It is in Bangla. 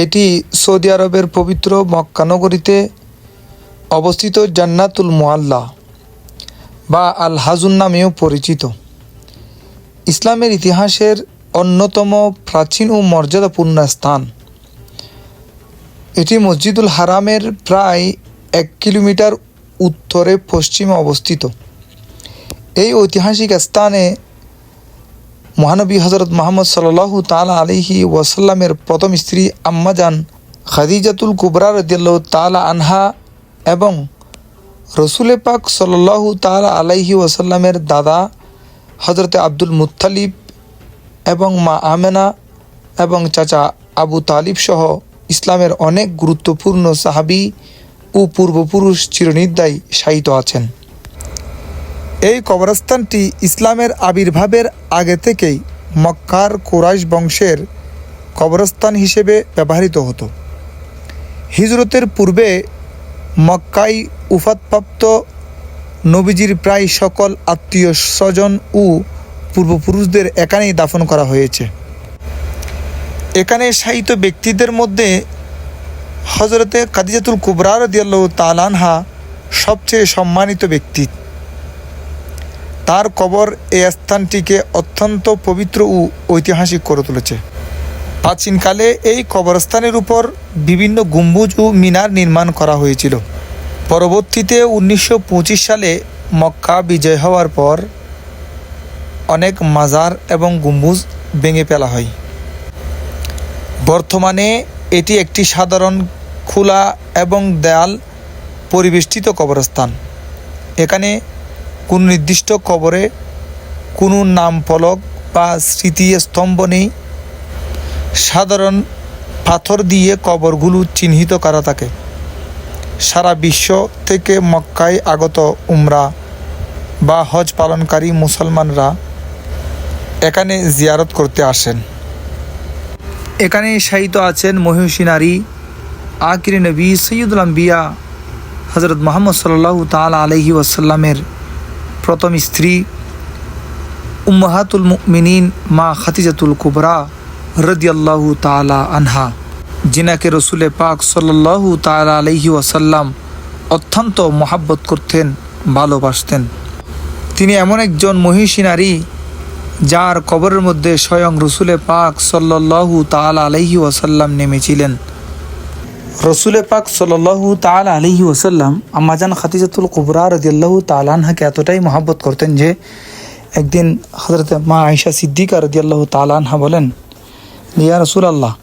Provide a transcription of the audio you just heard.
এটি সৌদি আরবের পবিত্র মক্কা নগরীতে অবস্থিত জান্নাতুল মুআল্লা বা আল হাজুন নামেও পরিচিত। ইসলামের ইতিহাসের অন্যতম প্রাচীন ও মর্যাদাপূর্ণ স্থান। এটি মসজিদুল হারামের প্রায় 1 কিলোমিটার উত্তরে পশ্চিমে অবস্থিত। এই ঐতিহাসিক স্থানে মহানবী হজরত মুহাম্মদ সাল্লাল্লাহু তাআলা আলাইহি ওয়াসাল্লামের প্রথম স্ত্রী আম্মাজান খাদিজাতুল কুবরা রাদিয়াল্লাহু তাআলা আনহা এবং রসুল পাক সাল্লাল্লাহু তাআলা আলাইহি ওয়াসাল্লামের দাদা হজরতে আব্দুল মুত্তালিব এবং মা আমেনা এবং চাচা আবু তালিব সহ ইসলামের অনেক গুরুত্বপূর্ণ সাহাবী ও পূর্বপুরুষ চিরনির্দায়ী শায়িত আছেন। এই কবরস্থানটি ইসলামের আবির্ভাবের আগে থেকেই মক্কার কুরাইশ বংশের কবরস্থান হিসেবে ব্যবহৃত হতো। হিজরতের পূর্বে মক্কায় উফাতপ্রাপ্ত নবীজির প্রায় সকল আত্মীয় স্বজন ও পূর্বপুরুষদের এখানেই দাফন করা হয়েছে। এখানে শায়িত ব্যক্তিদের মধ্যে হজরতে খাদিজাতুল কুবরা রাদিয়াল্লাহু তাআলা আনহা সবচেয়ে সম্মানিত ব্যক্তি। তার কবর এই স্থানটিকে অত্যন্ত পবিত্র ও ঐতিহাসিক করে তুলেছে। প্রাচীনকালে এই কবরস্থানের উপর বিভিন্ন গম্বুজ ও মিনার নির্মাণ করা হয়েছিল। পরবর্তীতে 1925 সালে মক্কা বিজয় হওয়ার পর অনেক মাজার এবং গম্বুজ ভেঙে ফেলা হয়। বর্তমানে এটি একটি সাধারণ খোলা এবং দেয়াল পরিবেষ্টিত কবরস্থান। এখানে কোনো নির্দিষ্ট কবরে কোনো নাম ফলক বা স্মৃতিস্তম্ভ নেই। সাধারণ পাথর দিয়ে কবরগুলো চিহ্নিত করা থাকে। সারা বিশ্ব থেকে মক্কায় আগত উমরা বা হজ পালনকারী মুসলমানরা এখানে জিয়ারত করতে আসেন। এখানে শায়িত আছেন মহিষী নারী আখির নবী সৈয়দুল আম্বিয়া হজরত মুহাম্মদ সাল্লাল্লাহু তাআলা আলাইহি ওয়াসাল্লামের প্রথম স্ত্রী উম্মাহাতুল মুমিনিন মা খাদিজাতুল কুবরা রাদিয়াল্লাহু তাআলা আনহা, যিনাকে রসুল পাক সাল্লাল্লাহু তাআলা আলাইহি ওয়াসাল্লাম অত্যন্ত মহাব্বত করতেন, ভালোবাসতেন। তিনি এমন একজন মহিষী নারী যার কবরের মধ্যে স্বয়ং রসুল পাক সাল্লাল্লাহু তাআলা আলাইহি ওয়াসাল্লাম নেমেছিলেন। রসুল পাক সাল্লাল্লাহু তাআলা আলাইহি ওয়াসাল্লাম আম্মাজান খাদিজাতুল কুবরা রাদিয়াল্লাহু তাআলা আনহাকে এতটাই মহাব্বত করতেন যে একদিন হযরত মা আয়েশা সিদ্দিকা রাদিয়াল্লাহু তাআলা আনহা বলেন, ইয়া রাসূলুল্লাহ,